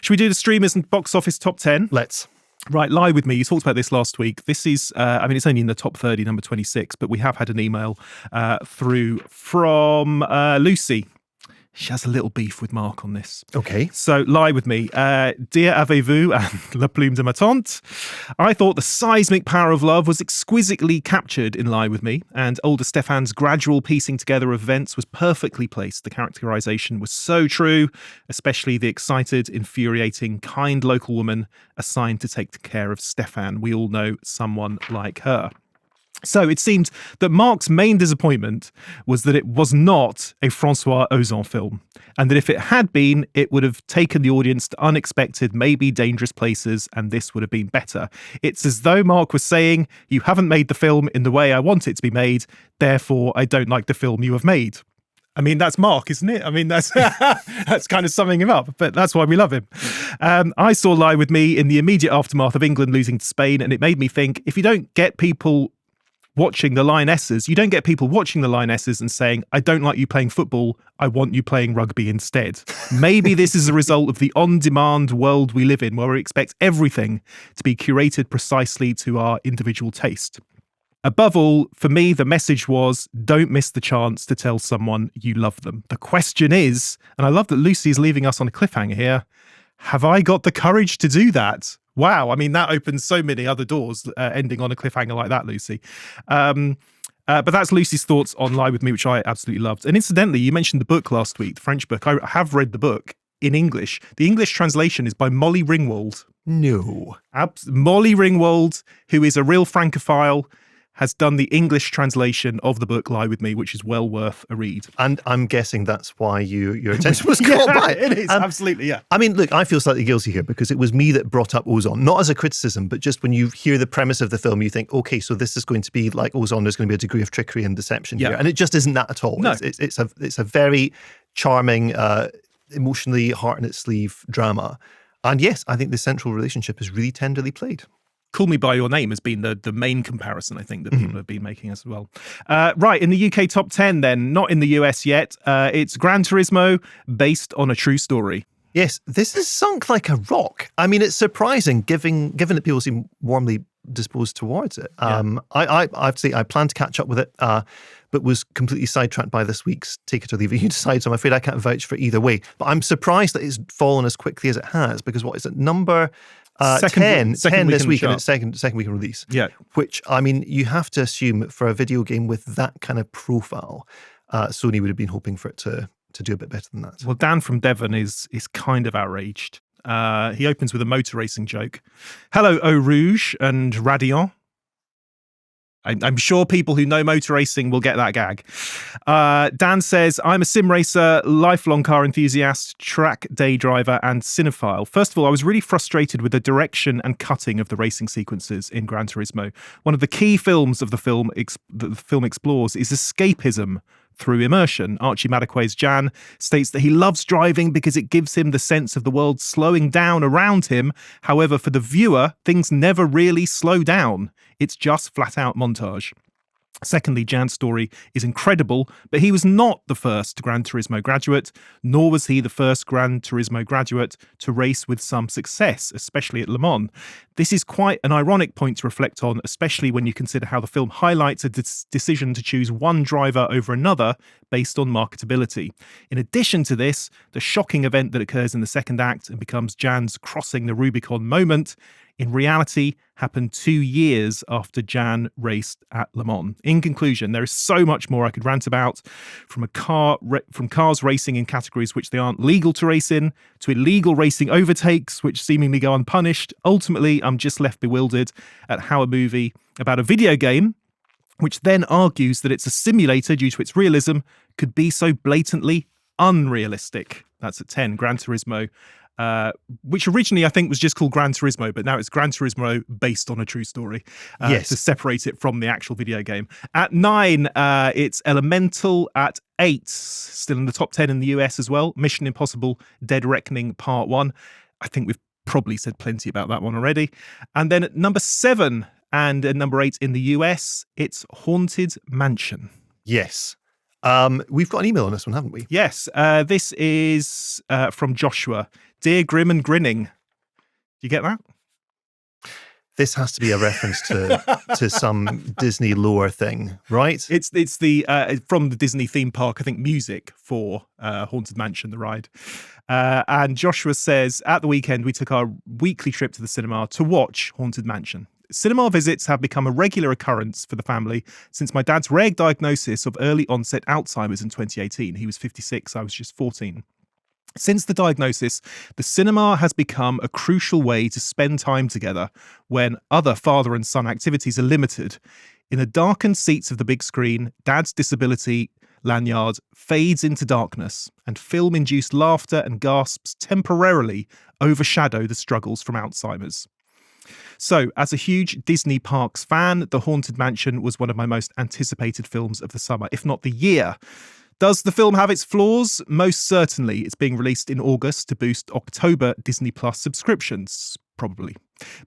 Should we do the streamers and box office top 10? Let's. Right, Lie With Me. You talked about this last week. This is, it's only in the top 30, number 26, but we have had an email through from Lucy. She has a little beef with Mark on this. Okay. So, Lie With Me. Dear Avez-vous and La Plume de ma Tante. I thought the seismic power of love was exquisitely captured in Lie With Me, and older Stefan's gradual piecing together of events was perfectly placed. The characterization was so true, especially the excited, infuriating, kind local woman assigned to take care of Stefan. We all know someone like her. So it seemed that Mark's main disappointment was that it was not a Francois Ozon film, and that if it had been, it would have taken the audience to unexpected, maybe dangerous places, and this would have been better. It's as though Mark was saying, you haven't made the film in the way I want it to be made, therefore I don't like the film you have made. I mean, that's Mark, isn't it? I mean, that's that's kind of summing him up, but that's why we love him. I saw Lie With Me in the immediate aftermath of England losing to Spain, and it made me think, if you don't get people watching the Lionesses, you don't get people watching the Lionesses and saying, I don't like you playing football, I want you playing rugby instead. Maybe this is a result of the on-demand world we live in, where we expect everything to be curated precisely to our individual taste. Above all, for me, the message was, don't miss the chance to tell someone you love them. The question is, and I love that Lucy is leaving us on a cliffhanger here, have I got the courage to do that? Wow, I mean, that opens so many other doors, ending on a cliffhanger like that, Lucy. But that's Lucy's thoughts on Lie With Me, which I absolutely loved. And incidentally, you mentioned the book last week, the French book. I have read the book in English. The English translation is by Molly Ringwald. No. Molly Ringwald, who is a real Francophile, has done the English translation of the book Lie With Me, which is well worth a read. And I'm guessing that's why your attention was caught by it. It is, absolutely, yeah. I mean, look, I feel slightly guilty here because it was me that brought up Ozon, not as a criticism, but just when you hear the premise of the film, you think, okay, so this is going to be like Ozon, there's going to be a degree of trickery and deception here. And it just isn't that at all. No. It's a very charming, emotionally heart in its sleeve drama. And yes, I think the central relationship is really tenderly played. Call Me By Your Name has been the main comparison, I think, that people have been making as well. Right, in the UK top 10 then, not in the US yet, it's Gran Turismo, based on a true story. Yes, this is sunk like a rock. I mean, it's surprising, given that people seem warmly disposed towards it. I have to say, I plan to catch up with it, but was completely sidetracked by this week's Take It or Leave It, you decide, so I'm afraid I can't vouch for either way. But I'm surprised that it's fallen as quickly as it has, because what is it, number... 10 this week in its second week of release. Yeah. Which, I mean, you have to assume for a video game with that kind of profile, Sony would have been hoping for it to do a bit better than that. Well, Dan from Devon is kind of outraged. He opens with a motor racing joke. Hello, Eau Rouge and Radiant. I'm sure people who know motor racing will get that gag. Dan says, I'm a sim racer, lifelong car enthusiast, track day driver, and cinephile. First of all, I was really frustrated with the direction and cutting of the racing sequences in Gran Turismo. One of the key films of the film that the film explores is escapism through immersion. Archie Madaquay's Jan states that he loves driving because it gives him the sense of the world slowing down around him. However, for the viewer, things never really slow down. It's just flat-out montage. Secondly, Jan's story is incredible, but he was not the first Gran Turismo graduate, nor was he the first Gran Turismo graduate to race with some success, especially at Le Mans. This is quite an ironic point to reflect on, especially when you consider how the film highlights a decision to choose one driver over another based on marketability. In addition to this, the shocking event that occurs in the second act and becomes Jan's crossing the Rubicon moment in reality happened 2 years after Jan raced at Le Mans. In conclusion, there is so much more I could rant about, from cars racing in categories which they aren't legal to race in, to illegal racing overtakes which seemingly go unpunished. Ultimately, I'm just left bewildered at how a movie about a video game, which then argues that it's a simulator due to its realism, could be so blatantly unrealistic. That's at 10, Gran Turismo. Which originally I think was just called Gran Turismo, but now it's Gran Turismo based on a true story, to separate it from the actual video game. At 9, it's Elemental. At 8, still in the top 10 in the US as well, Mission Impossible Dead Reckoning Part 1. I think we've probably said plenty about that one already. And then at number 7 and at number 8 in the US, it's Haunted Mansion. Yes. We've got an email on this one, haven't we? Yes, this is from Joshua. Dear Grim and Grinning. Do you get that? This has to be a reference to some Disney lore thing, right? It's the from the Disney theme park, I think, music for Haunted Mansion, the ride. And Joshua says, at the weekend, we took our weekly trip to the cinema to watch Haunted Mansion. Cinema visits have become a regular occurrence for the family since my dad's rare diagnosis of early onset Alzheimer's in 2018. He was 56, I was just 14. Since the diagnosis, the cinema has become a crucial way to spend time together when other father and son activities are limited. In the darkened seats of the big screen, Dad's disability lanyard fades into darkness, and film-induced laughter and gasps temporarily overshadow the struggles from Alzheimer's. So, as a huge Disney Parks fan, The Haunted Mansion was one of my most anticipated films of the summer, if not the year. Does the film have its flaws? Most certainly. It's being released in August to boost October Disney Plus subscriptions, probably.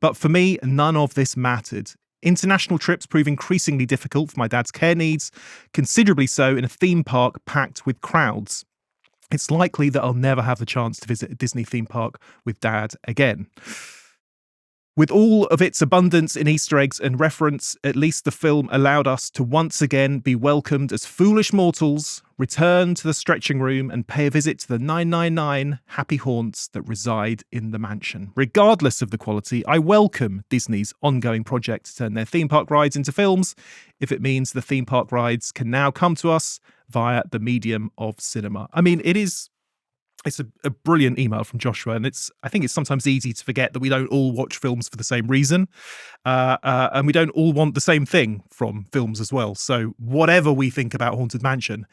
But for me, none of this mattered. International trips prove increasingly difficult for my dad's care needs, considerably so in a theme park packed with crowds. It's likely that I'll never have the chance to visit a Disney theme park with Dad again. With all of its abundance in Easter eggs and reference, at least the film allowed us to once again be welcomed as foolish mortals, return to the stretching room and pay a visit to the 999 happy haunts that reside in the mansion. Regardless of the quality, I welcome Disney's ongoing project to turn their theme park rides into films, if it means the theme park rides can now come to us via the medium of cinema. I mean, it's a brilliant email from Joshua, and I think it's sometimes easy to forget that we don't all watch films for the same reason, and we don't all want the same thing from films as well. So whatever we think about Haunted Mansion,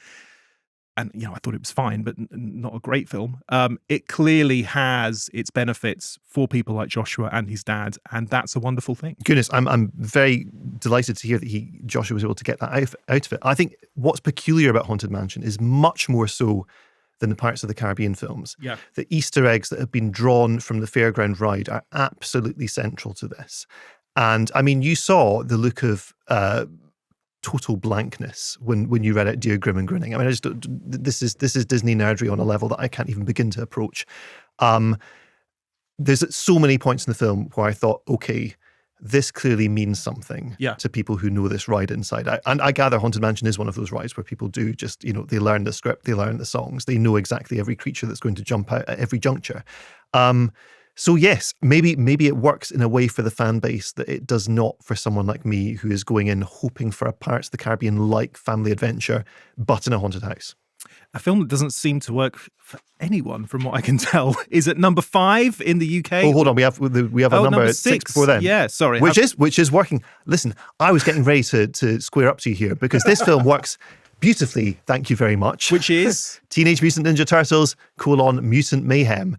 and I thought it was fine, but not a great film. It clearly has its benefits for people like Joshua and his dad, and that's a wonderful thing. Goodness, I'm very delighted to hear that Joshua was able to get that out of it. I think what's peculiar about Haunted Mansion is much more so than the Pirates of the Caribbean films. Yeah. The Easter eggs that have been drawn from the fairground ride are absolutely central to this. And I mean, you saw the look of total blankness when you read out Dear Grim and Grinning. I mean, this is Disney nerdery on a level that I can't even begin to approach. There's so many points in the film where I thought, okay, this clearly means something to people who know this ride inside out. And I gather Haunted Mansion is one of those rides where people do just, they learn the script, they learn the songs, they know exactly every creature that's going to jump out at every juncture. So yes, maybe it works in a way for the fan base that it does not for someone like me who is going in hoping for a Pirates of the Caribbean-like family adventure, but in a haunted house. A film that doesn't seem to work for anyone, from what I can tell, is at number 5 in the UK. Oh, hold on, we have a number 6 before then. Yeah, sorry, which is working. Listen, I was getting ready to square up to you here because this film works beautifully. Thank you very much. Which is Teenage Mutant Ninja Turtles: Mutant Mayhem.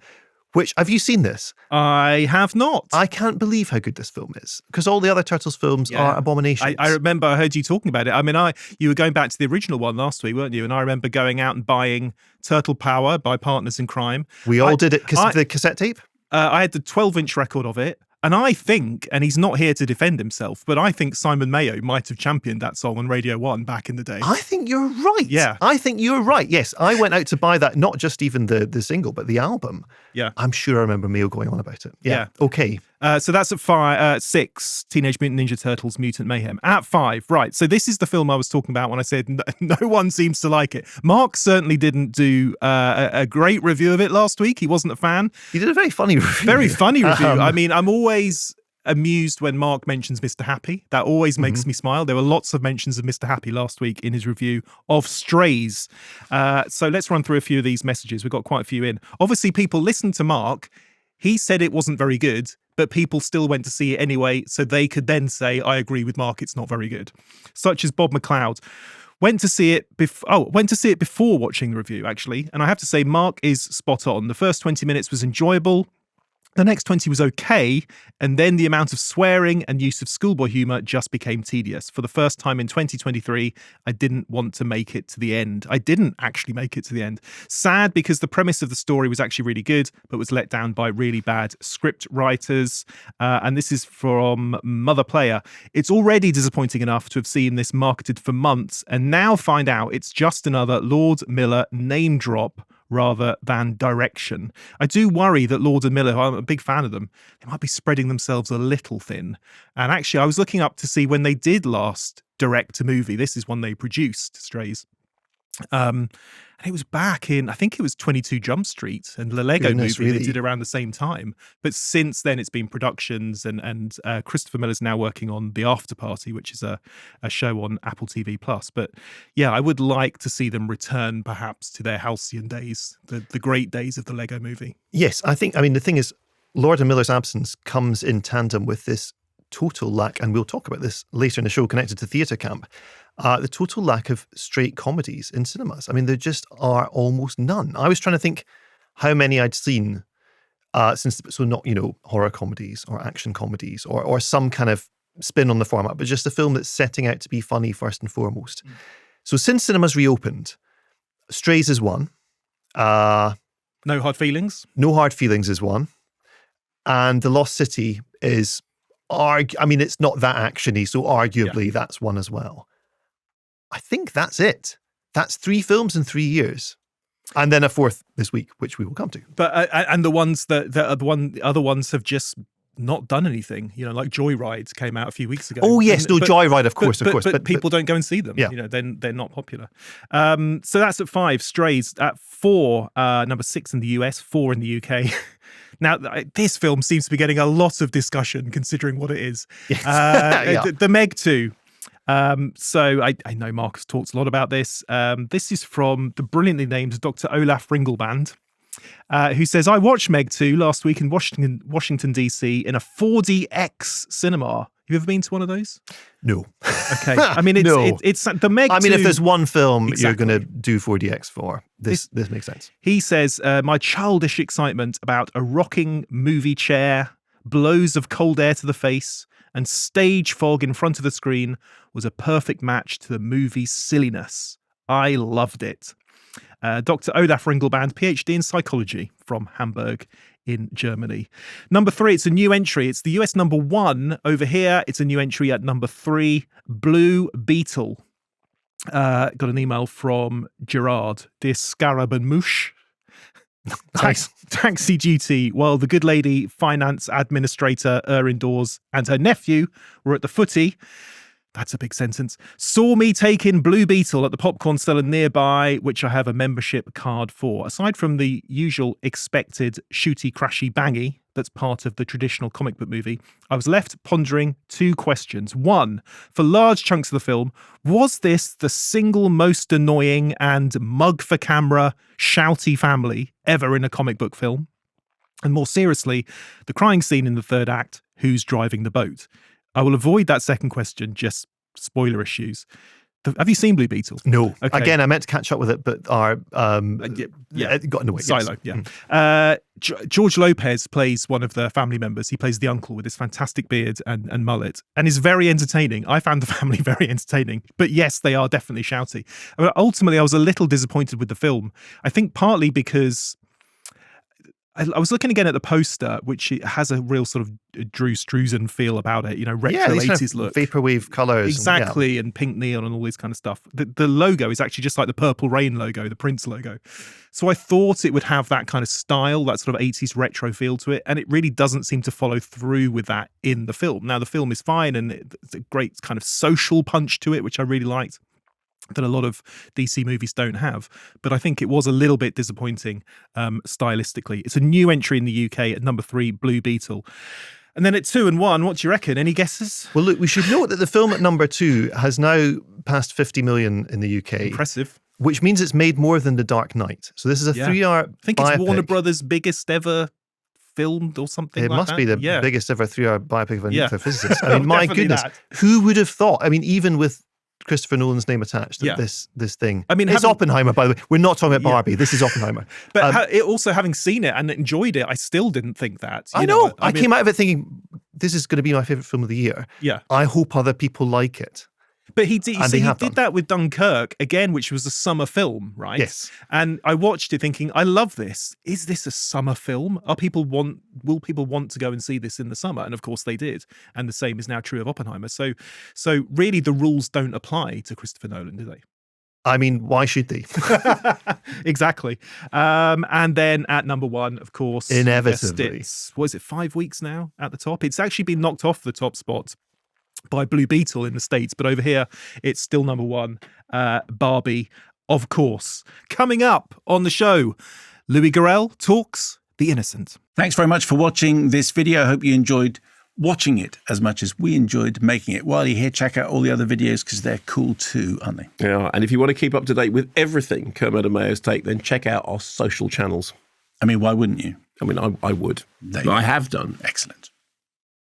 Which, have you seen this? I have not. I can't believe how good this film is because all the other Turtles films are abominations. I remember I heard you talking about it. I mean, you were going back to the original one last week, weren't you? And I remember going out and buying Turtle Power by Partners in Crime. We all did it. The cassette tape? I had the 12-inch record of it. And I think, and he's not here to defend himself, but I think Simon Mayo might have championed that song on Radio 1 back in the day. I think you're right. Yeah. I think you're right. Yes, I went out to buy that, not just even the single, but the album. Yeah. I'm sure I remember Mayo going on about it. Yeah. Okay. So that's at 6, Teenage Mutant Ninja Turtles Mutant Mayhem. At 5, right. So this is the film I was talking about when I said no one seems to like it. Mark certainly didn't do a great review of it last week. He wasn't a fan. He did a very funny review. Very funny review. I mean, I'm always amused when Mark mentions Mr. Happy. That always makes me smile. There were lots of mentions of Mr. Happy last week in his review of Strays. So let's run through a few of these messages. We've got quite a few in. Obviously, people listened to Mark. He said it wasn't very good, but people still went to see it anyway, so they could then say, I agree with Mark, it's not very good. Such as Bob McLeod. Went to see it before watching the review, actually. And I have to say, Mark is spot on. The first 20 minutes was enjoyable. The next 20 was okay, and then the amount of swearing and use of schoolboy humour just became tedious. For the first time in 2023, I didn't want to make it to the end. I didn't actually make it to the end. Sad, because the premise of the story was actually really good, but was let down by really bad script writers. And this is from Mother Player. It's already disappointing enough to have seen this marketed for months, and now find out it's just another Lord Miller name drop rather than direction. I do worry that Lord and Miller, I'm a big fan of them, they might be spreading themselves a little thin. And actually, I was looking up to see when they did last direct a movie. This is one they produced, Strays. And it was back in, I think it was 22 Jump Street and the Lego movie really? They did around the same time. But since then, it's been productions, and Christopher Miller's now working on The After Party, which is a show on Apple TV+. But yeah, I would like to see them return perhaps to their halcyon days, the great days of the Lego movie. Yes, I mean, the thing is, Lord and Miller's absence comes in tandem with this total lack, and we'll talk about this later in the show connected to Theatre Camp, the total lack of straight comedies in cinemas. I mean, there just are almost none. I was trying to think how many I'd seen so not, horror comedies or action comedies or some kind of spin on the format, but just a film that's setting out to be funny first and foremost. So since cinemas reopened, Strays is one. No Hard Feelings? No Hard Feelings is one. And The Lost City is, it's not that actiony, so arguably that's one as well. I think that's it. That's 3 films in 3 years. And then a 4th this week, which we will come to. But and the ones the other ones have just not done anything. Like Joyride came out a few weeks ago. Oh yes, Joyride, of course. But people don't go and see them. Yeah. Then they're not popular. So that's at 5. Strays at 4. Number 6 in the US, 4 in the UK. Now, this film seems to be getting a lot of discussion considering what it is. Yes. The Meg 2. So I know Marcus talks a lot about this. This is from the brilliantly named Dr. Olaf Ringelband, who says, I watched Meg 2 last week in Washington, D.C. in a 4DX cinema. Have you ever been to one of those? No. Okay. I mean, it's the Meg 2. If there's one film you're going to do 4DX for, this makes sense. He says, my childish excitement about a rocking movie chair, blows of cold air to the face, and stage fog in front of the screen was a perfect match to the movie's silliness. I loved it. Dr. Olaf Ringelband, PhD in psychology from Hamburg in Germany. Number 3, it's a new entry. It's the US number 1 over here. It's a new entry at number 3, Blue Beetle. Got an email from Gerard. Dear Scarab and Moosh. Nice. Taxi duty while the good lady finance administrator indoors and her nephew were at the footy. That's a big sentence. Saw me take in Blue Beetle at the popcorn seller nearby, which I have a membership card for. Aside from the usual expected shooty, crashy, bangy that's part of the traditional comic book movie, I was left pondering 2 questions. 1, for large chunks of the film, was this the single most annoying and mug for camera, shouty family ever in a comic book film? And more seriously, the crying scene in the 3rd act, who's driving the boat? I will avoid that second question, just spoiler issues. Have you seen Blue Beetle? No. Okay. Again, I meant to catch up with it, but it got in the way. Silo, yes. Yeah. George Lopez plays one of the family members. He plays the uncle with his fantastic beard and mullet, and is very entertaining. I found the family very entertaining. But yes, they are definitely shouty. Ultimately, I was a little disappointed with the film. I think partly because I was looking again at the poster, which has a real sort of Drew Struzan feel about it, retro 80s look. Vaporwave colours. Exactly, and pink neon and all this kind of stuff. The logo is actually just like the Purple Rain logo, the Prince logo. So I thought it would have that kind of style, that sort of 80s retro feel to it, and it really doesn't seem to follow through with that in the film. Now, the film is fine, and it's a great kind of social punch to it, which I really liked, that a lot of DC movies don't have. But I think it was a little bit disappointing stylistically. It's a new entry in the UK at number 3, Blue Beetle. And then at 2 and 1, what do you reckon? Any guesses? Well, look, we should note that the film at number 2 has now passed 50 million in the UK. Impressive. Which means it's made more than The Dark Knight. So this is a 3-hour I think biopic. it's Warner Brothers' biggest ever filmed or something like that. It must be the biggest ever 3-hour biopic of a nuclear physicist. I mean, my goodness, who would have thought? I mean, even with Christopher Nolan's name attached. Yeah. This thing. I mean, it's Oppenheimer, by the way. We're not talking about Barbie. This is Oppenheimer. But also having seen it and enjoyed it, I still didn't think that. I know. I came out of it thinking this is going to be my favorite film of the year. Yeah. I hope other people like it. But he did done. that with Dunkirk again, which was a summer film, right? Yes. And I watched it thinking, I love this. Is this a summer film? Will people want to go and see this in the summer? And of course they did. And the same is now true of Oppenheimer. So really the rules don't apply to Christopher Nolan, do they? I mean, why should they? Exactly. And then at number 1, of course, inevitably. What is it, 5 weeks now at the top? It's actually been knocked off the top spot by Blue Beetle in the States, but over here it's still number 1, Barbie, of course. Coming up on the show, Louis Garrel talks The Innocent. Thanks very much for watching this video. I hope you enjoyed watching it as much as we enjoyed making it. While you're here, check out all the other videos because they're cool too, aren't they? Yeah, and if you want to keep up to date with everything Kermode and Mayo's take, then check out our social channels. I mean, why wouldn't you? I mean, I would. There you I go. have done. Excellent.